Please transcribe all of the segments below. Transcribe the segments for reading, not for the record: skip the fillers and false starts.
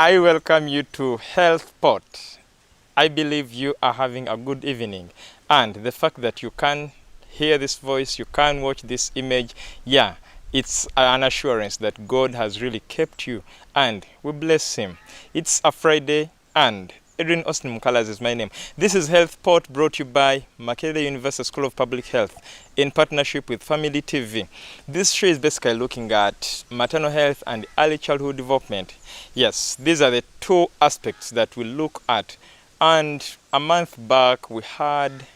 I welcome you to Health Pot. I believe you are having a good evening, and the fact that you can hear this voice, you can watch this image, yeah, it's an assurance that God has really kept you, and we bless Him. It's a Friday, and Edwin Austin Mukalas is my name. This is Health Pot, brought to you by Makerere University School of Public Health in partnership with Family TV. This show is basically looking at maternal health and early childhood development. Yes, these are the two aspects that we look at. And a month back, we had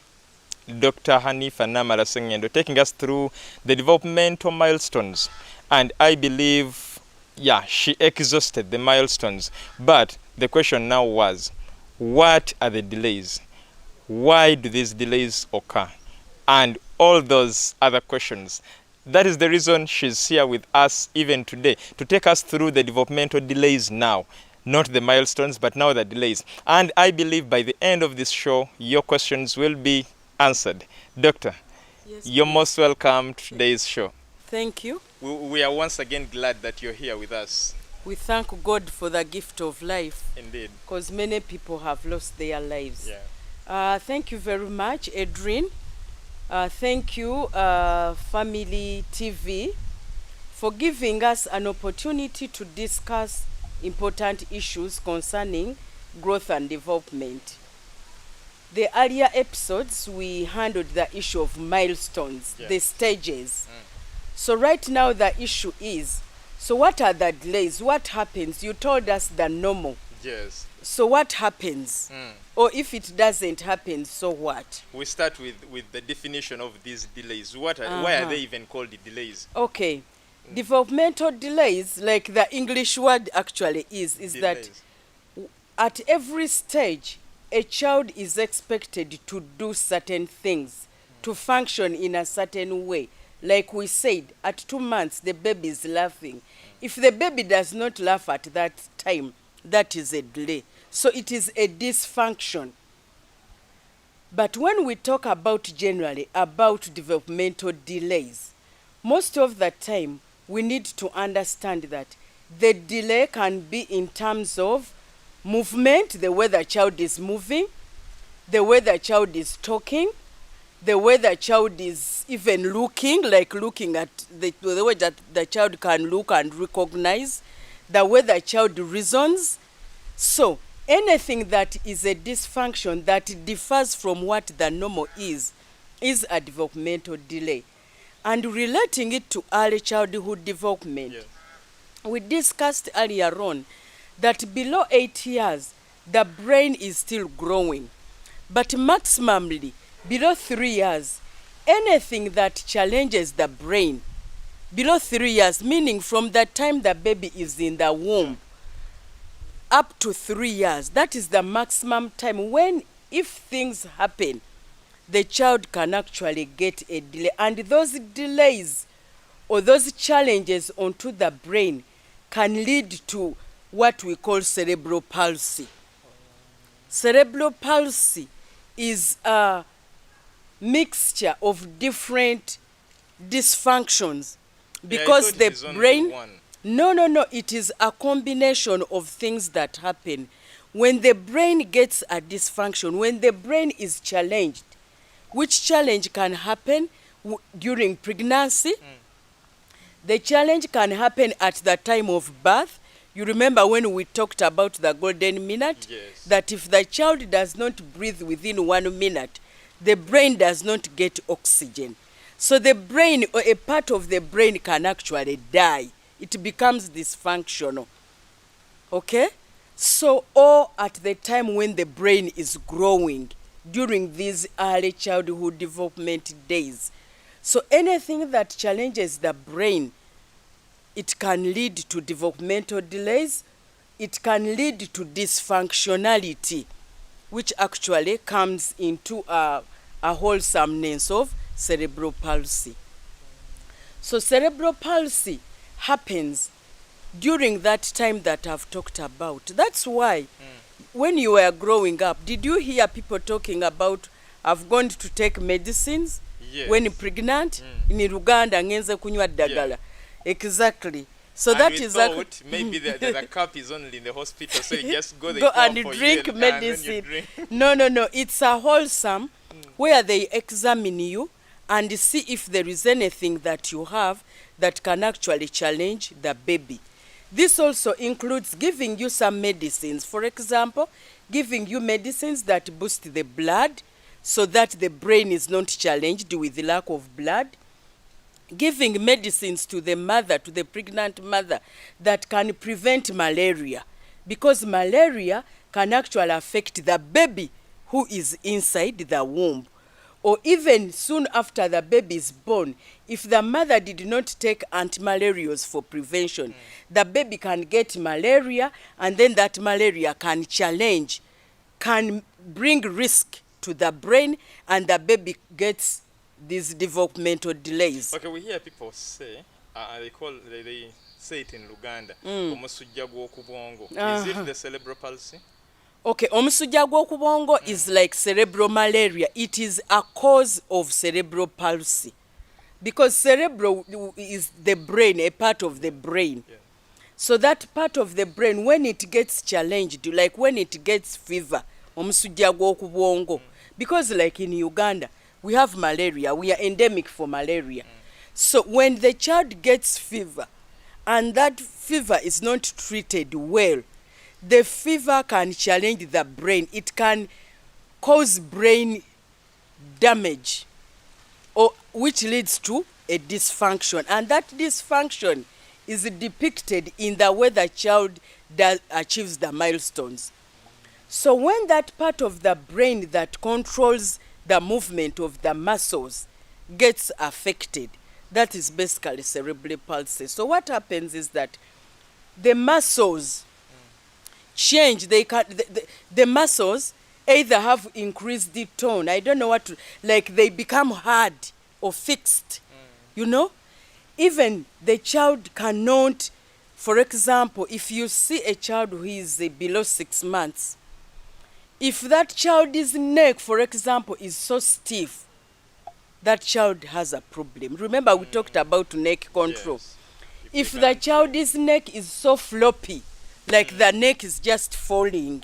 Dr. Hanifa Namara Sengendo taking us through the developmental milestones. And I believe, yeah, she exhausted the milestones. But the question now was, what are the delays? Why do these delays occur? And all those other questions. That is the reason she's here with us even today, to take us through the developmental delays now. Not the milestones, but now the delays. And I believe by the end of this show, your questions will be answered. Doctor, yes, you're please. most welcome to today's show. Thank you. We are once again glad that you're here with us. We thank God for the gift of life. Indeed. Because many people have lost their lives. Yeah. Thank you very much, Edrin. Thank you, Family TV, for giving us an opportunity to discuss important issues concerning growth and development. The earlier episodes, we handled the issue of milestones, Yeah. the stages. So right now the issue is, so what are the delays? What happens? You told us the normal. Yes. So what happens? Or if it doesn't happen, so what? We start with the definition of these delays. Why are they even called delays? Okay. Developmental delays, like the English word actually is Delays. that at every stage, a child is expected to do certain things, to function in a certain way. Like we said, at 2 months, the baby is laughing. If the baby does not laugh at that time, that is a delay. So it is a dysfunction. But when we talk about generally about developmental delays, most of the time we need to understand that the delay can be in terms of movement, the way the child is moving, the way the child is talking, the way the child is even looking, like looking at the way that the child can look and recognize, the way the child reasons. So anything that is a dysfunction that differs from what the normal is a developmental delay. And relating it to early childhood development, Yes. we discussed earlier on that below 8 years, the brain is still growing. But maximally, below 3 years, anything that challenges the brain, below 3 years, meaning from the time the baby is in the womb, up to 3 years, that is the maximum time when, if things happen, the child can actually get a delay. And those delays or those challenges onto the brain can lead to what we call cerebral palsy. Cerebral palsy is a mixture of different dysfunctions because Yeah, I thought it is the only brain... one. No, it is a combination of things that happen. When the brain gets a dysfunction, when the brain is challenged, which challenge can happen during pregnancy, the challenge can happen at the time of birth. You remember when we talked about the golden minute? Yes. That if the child does not breathe within 1 minute, the brain does not get oxygen. So the brain, or a part of the brain, can actually die. It becomes dysfunctional. Okay? So, or at the time when the brain is growing, during these early childhood development days. So anything that challenges the brain, it can lead to developmental delays. It can lead to dysfunctionality, which actually comes into a wholesomeness of cerebral palsy. So cerebral palsy happens during that time that I've talked about. That's why when you were growing up, did you hear people talking about, I've gone to take medicines? Yes. When pregnant? In Uganda, ngenze kunywa ddagala. Yeah. Exactly. So and that we is thought maybe the cup is only in the hospital, so you just go, they go pour and for drink you, and then you medicine. drink. No, it's a wholesome where they examine you and see if there is anything that you have that can actually challenge the baby. This also includes giving you some medicines. For example, giving you medicines that boost the blood so that the brain is not challenged with the lack of blood. Giving medicines to the mother, to the pregnant mother, that can prevent malaria, because malaria can actually affect the baby who is inside the womb. Or even soon after the baby is born, if the mother did not take antimalarials for prevention, the baby can get malaria, and then that malaria can challenge, can bring risk to the brain, and the baby gets these developmental delays. Okay, we hear people say, they say it in Luganda, omusujja gw'okubwongo. Is it the cerebral palsy? Okay, omusujja gw'okubwongo is like cerebral malaria. It is a cause of cerebral palsy, because cerebral is the brain, a part of the brain. Yeah. So that part of the brain, when it gets challenged, like when it gets fever, omusujja gw'okubwongo, because like in Uganda, we have malaria, we are endemic for malaria. So when the child gets fever and that fever is not treated well, the fever can challenge the brain. It can cause brain damage, or which leads to a dysfunction. And that dysfunction is depicted in the way the child achieves the milestones. So when that part of the brain that controls the movement of the muscles gets affected, that is basically cerebral palsy. So what happens is that the muscles change. The muscles either have increased the tone, I don't know what to, like they become hard or fixed, you know. Even the child cannot, for example, if you see a child who is below 6 months, if that child's neck, for example, is so stiff, that child has a problem. Remember, we talked about neck control. Yes. If the child's neck is so floppy, like the neck is just falling,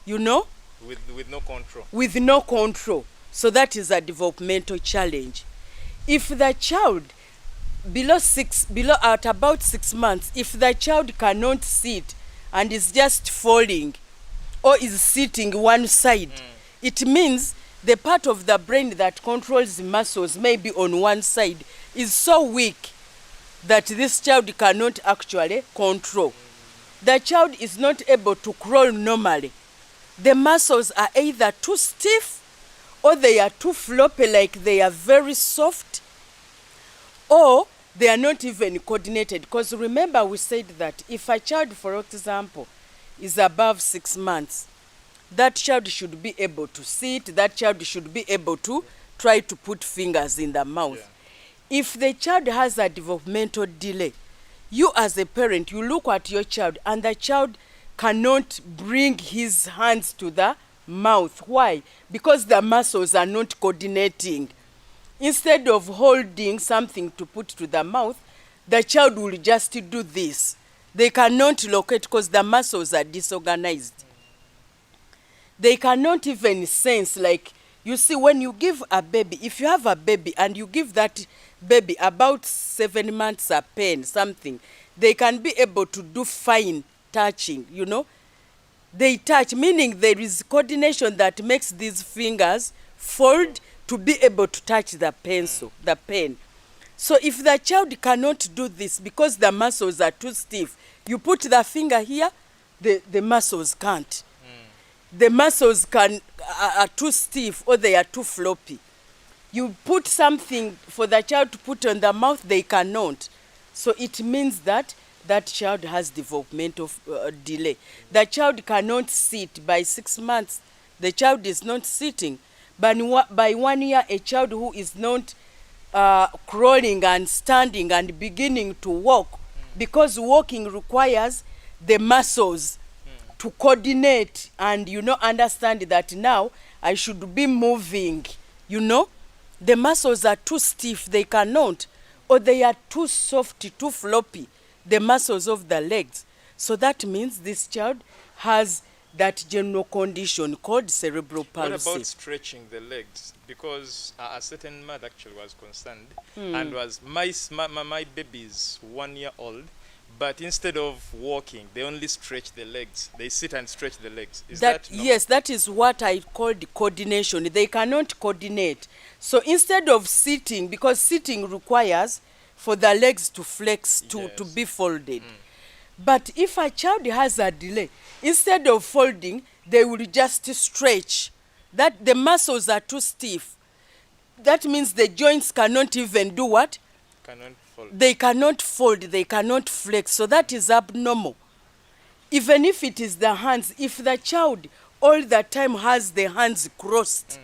you know, With no control. with no control, so that is a developmental challenge. If the child below at about 6 months, if the child cannot sit and is just falling or is sitting one side, it means the part of the brain that controls muscles, maybe on one side, is so weak that this child cannot actually control. The child is not able to crawl normally. The muscles are either too stiff or they are too floppy, like they are very soft, or they are not even coordinated. Because remember, we said that if a child, for example, is above 6 months, that child should be able to sit, that child should be able to try to put fingers in the mouth. Yeah. If the child has a developmental delay, you as a parent, you look at your child and the child cannot bring his hands to the mouth. Why? Because the muscles are not coordinating. Instead of holding something to put to the mouth, the child will just do this. They cannot locate because the muscles are disorganized. They cannot even sense, like, you see, when you give a baby, if you have a baby and you give that baby about 7 months a pen, something, they can be able to do fine touching, you know. They touch, meaning there is coordination that makes these fingers fold to be able to touch the pencil, the pen. So if the child cannot do this because the muscles are too stiff, you put the finger here, the muscles can't. The muscles are too stiff or they are too floppy. You put something for the child to put on the mouth, they cannot. So it means that that child has developmental delay. The child cannot sit by 6 months. The child is not sitting. But by 1 year, a child who is not crawling and standing and beginning to walk, because walking requires the muscles to coordinate and, you know, understand that now I should be moving, you know. The muscles are too stiff, they cannot, or they are too soft, too floppy, the muscles of the legs. So that means this child has that general condition called cerebral palsy. What about stretching the legs? Because a certain mother actually was concerned and was, my baby is 1 year old, but instead of walking, they only stretch the legs. They sit and stretch the legs. Is that normal? Yes, that is what I call the coordination. They cannot coordinate. So instead of sitting, because sitting requires for the legs to flex, to be folded. But if a child has a delay, instead of folding, they will just stretch. That the muscles are too stiff. That means the joints cannot even do what? Cannot fold. They cannot fold, they cannot flex. So that is abnormal. Even if it is the hands, if the child all the time has the hands crossed,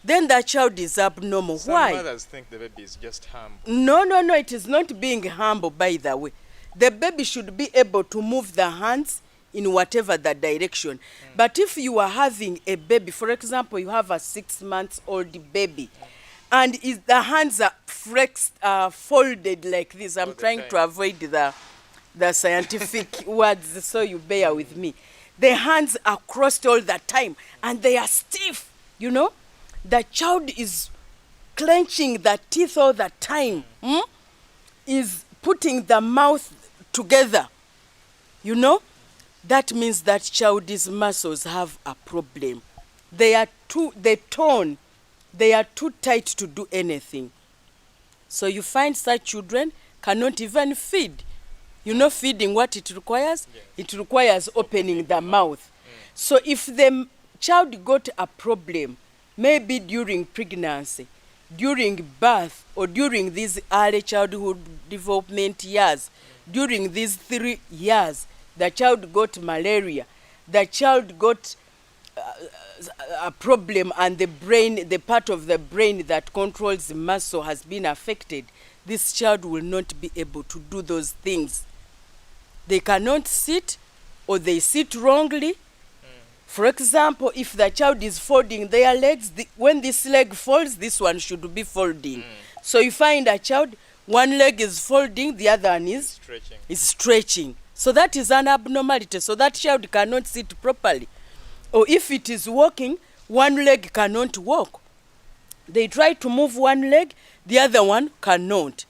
then the child is abnormal. Some Why? mothers think the baby is just humble. No, it is not being humble, by the way. The baby should be able to move the hands in whatever the direction. But if you are having a baby, for example, you have a 6-month-old baby, and the hands are flexed, folded like this. I'm trying to avoid the scientific words, so you bear with me. The hands are crossed all the time, and they are stiff, you know. The child is clenching the teeth all the time, is putting the mouth together, you know. That means that child's muscles have a problem. They are too tight to do anything. So you find such children cannot even feed. You know, feeding, what it requires? Yes. It requires opening the mouth. So if the child got a problem, maybe during pregnancy, during birth, or during these early childhood development years, during these 3 years, the child got malaria, the child got a problem, and the brain, the part of the brain that controls the muscle has been affected, this child will not be able to do those things. They cannot sit, or they sit wrongly. For example, if the child is folding their legs, when this leg folds, this one should be folding. So you find a child, one leg is folding, the other one is stretching. So that is an abnormality. So that child cannot sit properly. Or if it is walking, one leg cannot walk. They try to move one leg, the other one cannot.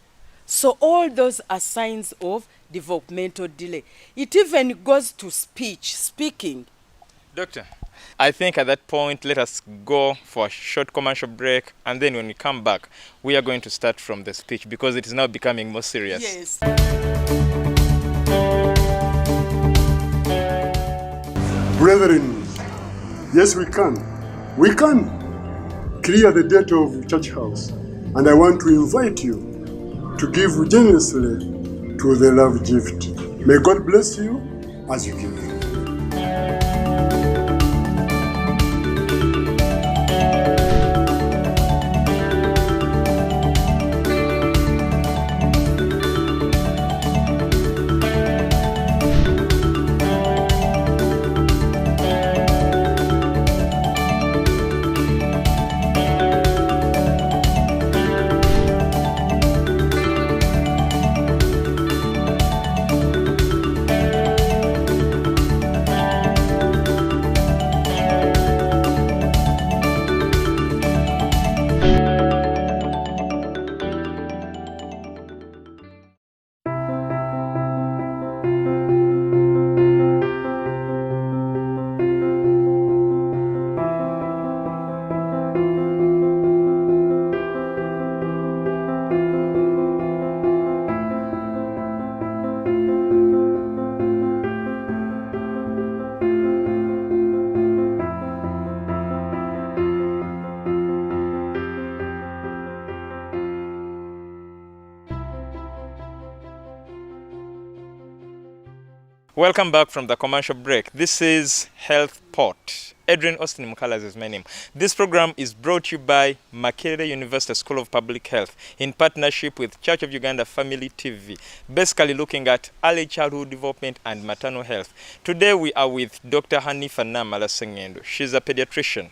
So all those are signs of developmental delay. It even goes to speaking. Doctor, I think at that point, let us go for a short commercial break, and then when we come back, we are going to start from the speech, because it is now becoming more serious. Yes. Brethren, yes, we can. We can clear the debt of church house. And I want to invite you to give generously to the love gift. May God bless you as you give. Welcome back from the commercial break. This is Health Pot. Adrian Austin Mukalas is my name. This program is brought to you by Makerere University School of Public Health in partnership with Church of Uganda Family TV, basically looking at early childhood development and maternal health. Today we are with Dr. Hanifa Namala Sengendo. She's a pediatrician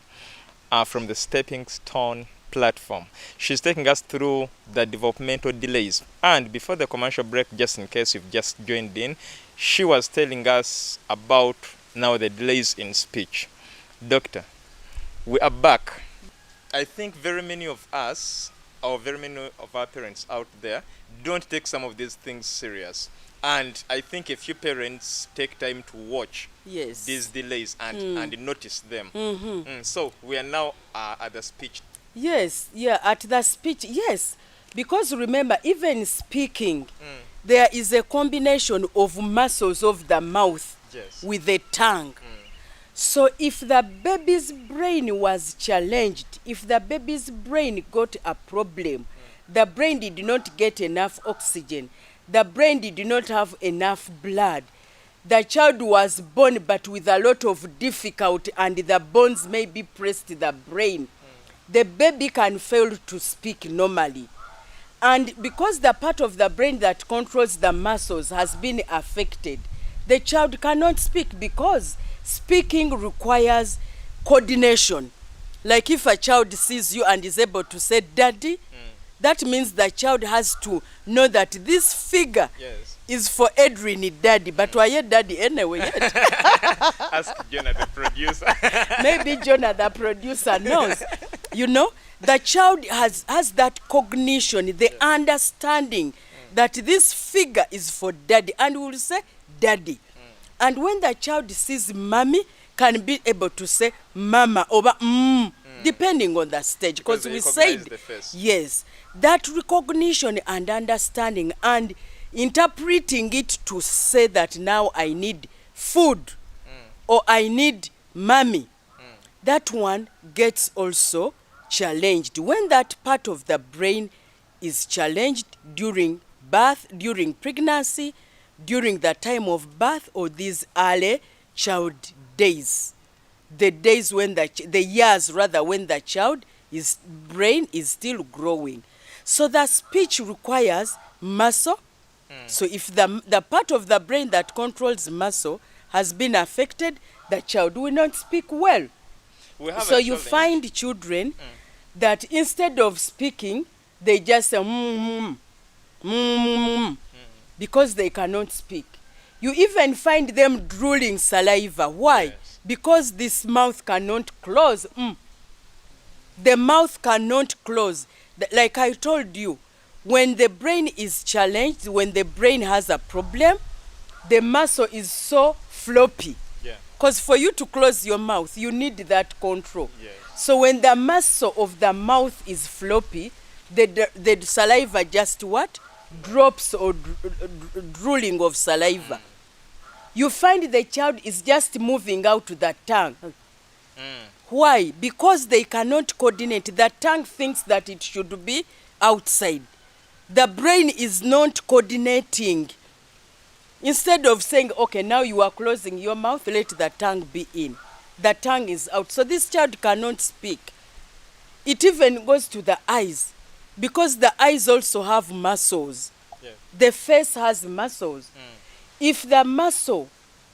from the Stepping Stone platform. She's taking us through the developmental delays. And before the commercial break, just in case you've just joined in, she was telling us about now the delays in speech. Doctor, we are back. I think very many of us, or very many of our parents out there, don't take some of these things serious. And I think a few parents take time to watch Yes. these delays and notice them. So we are now at the speech. Yes, yeah, at the speech, yes. Because remember, even speaking, there is a combination of muscles of the mouth Yes. with the tongue. So if the baby's brain was challenged, if the baby's brain got a problem, the brain did not get enough oxygen, the brain did not have enough blood, the child was born but with a lot of difficulty and the bones may be pressed to the brain, the baby can fail to speak normally. And because the part of the brain that controls the muscles has been affected, the child cannot speak, because speaking requires coordination. Like if a child sees you and is able to say daddy, that means the child has to know that this figure Yes. is for Edwin daddy, but why daddy anyway yet? Ask Jonah, the producer. Maybe Jonah the producer knows. You know, the child has that cognition, the understanding that this figure is for daddy, and will say daddy. And when the child sees mommy, can be able to say mama or depending on the stage, because we said the face. yes, that recognition and understanding and interpreting it to say that now I need food or I need mommy, that one gets also challenged. When that part of the brain is challenged during birth, during pregnancy, during the time of birth, or these early child days, the days when the years rather when the child is brain is still growing. So the speech requires muscle. So if the part of the brain that controls muscle has been affected, the child will not speak well. We have So a you challenge. find children that instead of speaking, they just say because they cannot speak. You even find them drooling saliva. Why? Yes. Because this mouth cannot close. The mouth cannot close. Like I told you, when the brain is challenged, when the brain has a problem, the muscle is so floppy. Yeah. Because for you to close your mouth, you need that control. Yes. So when the muscle of the mouth is floppy, the saliva just what? Drops or drooling of saliva. You find the child is just moving out to the tongue. Why? Because they cannot coordinate. The tongue thinks that it should be outside. The brain is not coordinating. Instead of saying, okay, now you are closing your mouth, let the tongue be in. The tongue is out. So this child cannot speak. It even goes to the eyes, because the eyes also have muscles. Yeah. The face has muscles. If the muscle,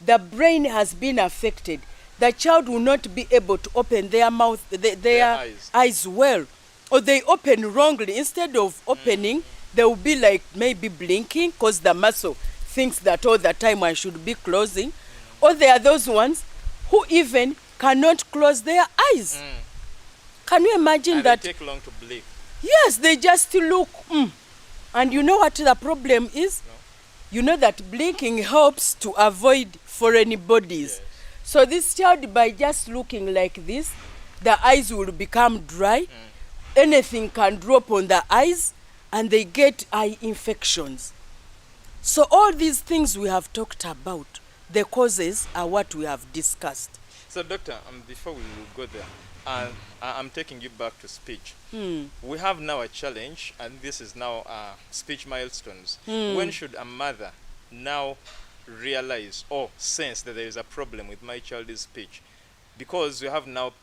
the brain has been affected, the child will not be able to open their mouth, their eyes well. Or they open wrongly. Instead of opening, they will be like maybe blinking, because the muscle thinks that all the time I should be closing. Or there are those ones who even cannot close their eyes. Can you imagine And that? they take long to blink. Yes, they just look. And you know what the problem is? No. You know that blinking helps to avoid foreign bodies. Yes. So this child, by just looking like this, the eyes will become dry. Anything can drop on the eyes and they get eye infections. So all these things we have talked about, the causes are what we have discussed. So, Doctor, before we go there, I'm taking you back to speech. We have now a challenge, and this is now speech milestones. When should a mother now realize or sense that there is a problem with my child's speech? Because we have now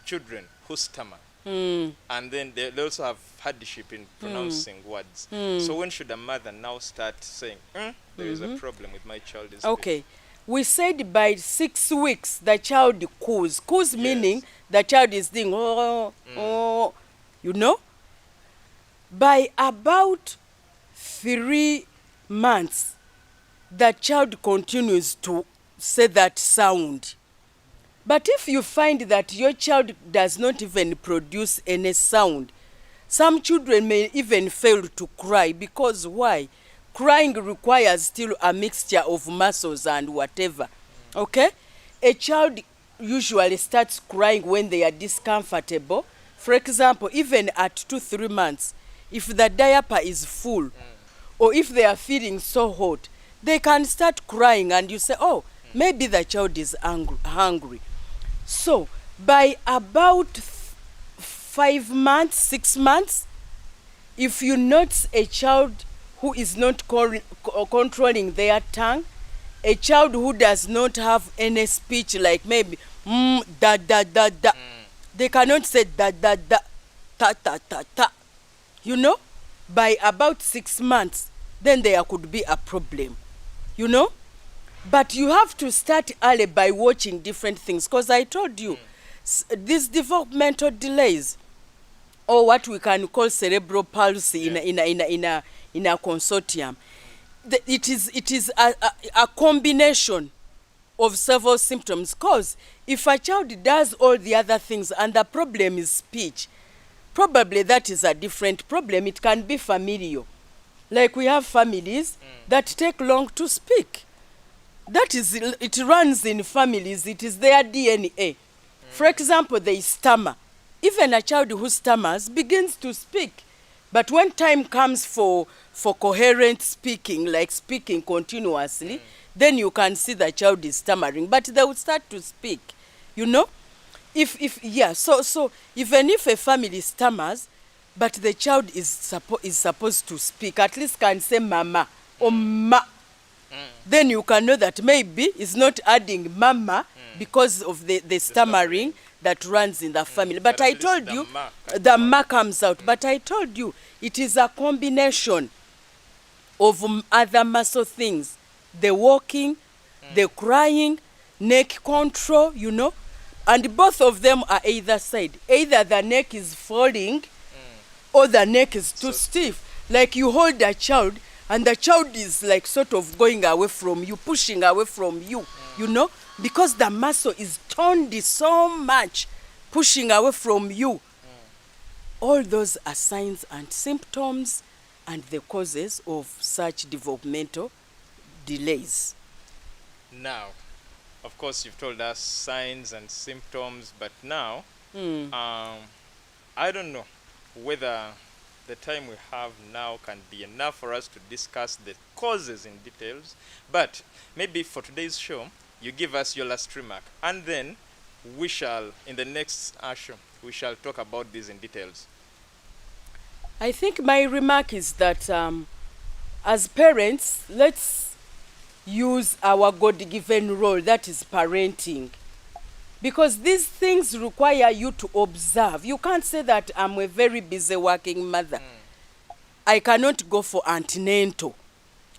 children who stammer. And then they also have hardship in pronouncing words. So when should a mother now start saying, there is a problem with my child's speech? Okay. We said by 6 weeks the child coos. Coos meaning the child is doing oh, you know. By about 3 months, the child continues to say that sound. But if you find that your child does not even produce any sound, some children may even fail to cry because why? Crying requires still a mixture of muscles and whatever. Okay? A child usually starts crying when they are discomfortable. For example, even at 2-3 months, if the diaper is full or if they are feeling so hot, they can start crying and you say, oh, maybe the child is hungry. So by about 5 months, 6 months, if you notice a child who is not controlling their tongue, a child who does not have any speech, like maybe da da da da, they cannot say da da da, ta ta ta ta, you know, by about 6 months, then there could be a problem, you know. But you have to start early by watching different things, because I told you these developmental delays, or what we can call cerebral palsy in a consortium, it is a combination of several symptoms. Because if a child does all the other things and the problem is speech, probably that is a different problem. It can be familial. Like we have families that take long to speak. That is, it runs in families. It is their DNA. For example, they stammer. Even a child who stammers begins to speak. But when time comes for coherent speaking, like speaking continuously, then you can see the child is stammering. But they will start to speak, you know. So even if a family stammers, but the child is supposed to speak, at least can say mama or ma, then you can know that maybe it's not adding mama because of the stammering that runs in the family. But I told you, the ma comes out. But I told you, it is a combination of other muscle things. The walking, the crying, neck control, you know. And both of them are either side. Either the neck is falling or the neck is too stiff. Like you hold a child and the child is like sort of going away from you, pushing away from you, you know, because the muscle is toned so much, pushing away from you. All those are signs and symptoms and the causes of such developmental delays. Now, of course, you've told us signs and symptoms, but now, I don't know whether the time we have now can be enough for us to discuss the causes in details, but maybe for today's show, you give us your last remark, and then we shall, in the next show, we shall talk about these in details. I think my remark is that as parents, let's use our God-given role, that is parenting. Because these things require you to observe. You can't say that I'm a very busy working mother. I cannot go for antenatal.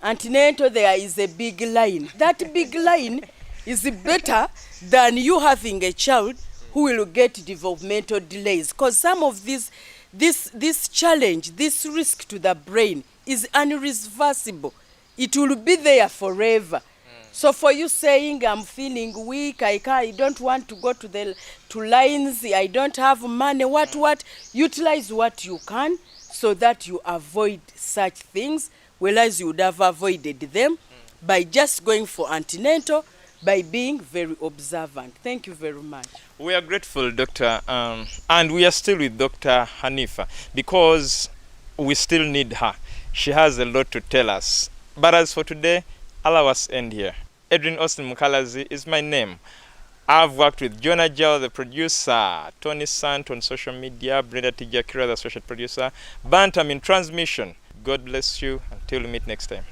Antenatal, there is a big line. That big line is better than you having a child who will get developmental delays. Because some of this challenge, this risk to the brain is irreversible. It will be there forever. So for you saying I'm feeling weak, I don't want to go to lines, I don't have money, what, utilize what you can so that you avoid such things, whereas you would have avoided them by just going for antenatal, by being very observant. Thank you very much. We are grateful, Doctor, and we are still with Dr. Hanifa because we still need her. She has a lot to tell us. But as for today, allow us end here. Edwin Austin Mukalazi is my name. I've worked with Jonah Jao, the producer, Tony Sant on social media, Brenda Tijakira, the associate producer, Bantam in transmission. God bless you. Until we meet next time.